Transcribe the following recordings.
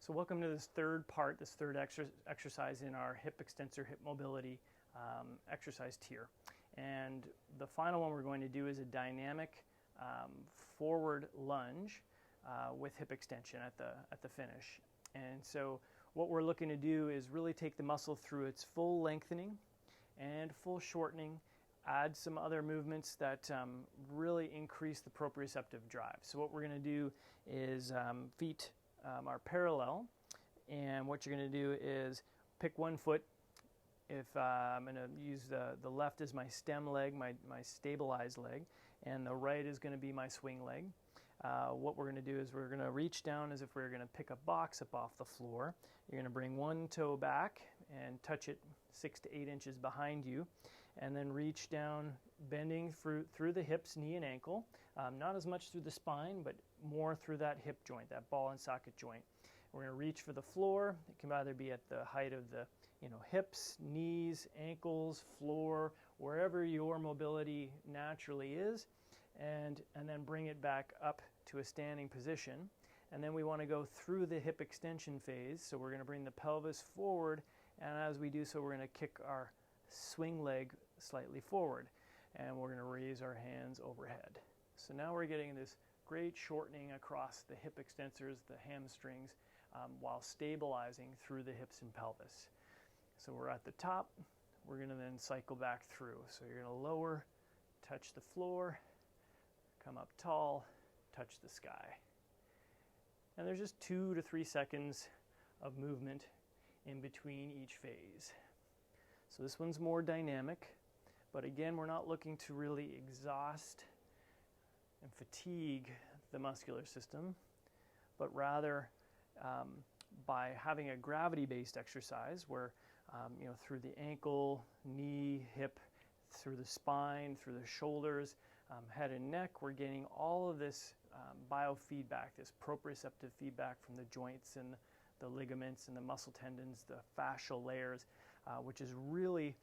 So welcome to this third part, this third exercise in our hip extensor, hip mobility exercise tier. And the final one we're going to do is a dynamic forward lunge with hip extension at the finish. And so what we're looking to do is really take the muscle through its full lengthening and full shortening, add some other movements that really increase the proprioceptive drive. So what we're going to do is feet are parallel, and what you're going to do is pick one foot. If I'm going to use the left as my stem leg, my stabilized leg, and the right is going to be my swing leg. What we're going to do is we're going to reach down as if we're going to pick a box up off the floor. You're going to bring one toe back and touch it 6 to 8 inches behind you, and then reach down, bending through the hips, knee and ankle, not as much through the spine, but more through that hip joint, that ball and socket joint. We're going to reach for the floor. It can either be at the height of the hips, knees, ankles, floor, wherever your mobility naturally is, and then bring it back up to a standing position. And then we want to go through the hip extension phase. So we're going to bring the pelvis forward, and as we do so, we're going to kick our swing leg slightly forward, and we're going to raise our hands overhead. So now we're getting this great shortening across the hip extensors, the hamstrings, while stabilizing through the hips and pelvis. So we're at the top. We're going to then cycle back through. So you're going to lower, touch the floor, come up tall, touch the sky. And there's just 2 to 3 seconds of movement in between each phase. So this one's more dynamic, but again, we're not looking to really exhaust and fatigue the muscular system, but rather by having a gravity-based exercise where through the ankle, knee, hip, through the spine, through the shoulders, head and neck, we're getting all of this biofeedback, this proprioceptive feedback from the joints and the ligaments and the muscle tendons, the fascial layers, which is really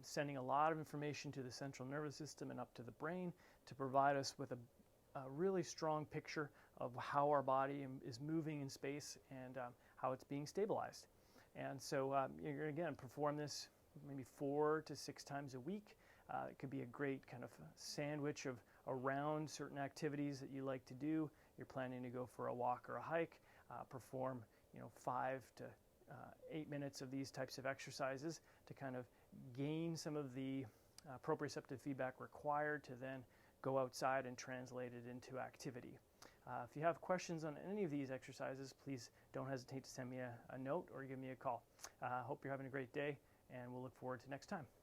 sending a lot of information to the central nervous system and up to the brain to provide us with a really strong picture of how our body is moving in space and how it's being stabilized. And so you're going to, again, perform this maybe 4 to 6 times a week. It could be a great kind of sandwich of around certain activities that you like to do. You're planning to go for a walk or a hike, perform 5 to 8 minutes of these types of exercises to kind of gain some of the proprioceptive feedback required to then go outside and translate it into activity. If you have questions on any of these exercises, please don't hesitate to send me a note or give me a call. Hope you're having a great day, and we'll look forward to next time.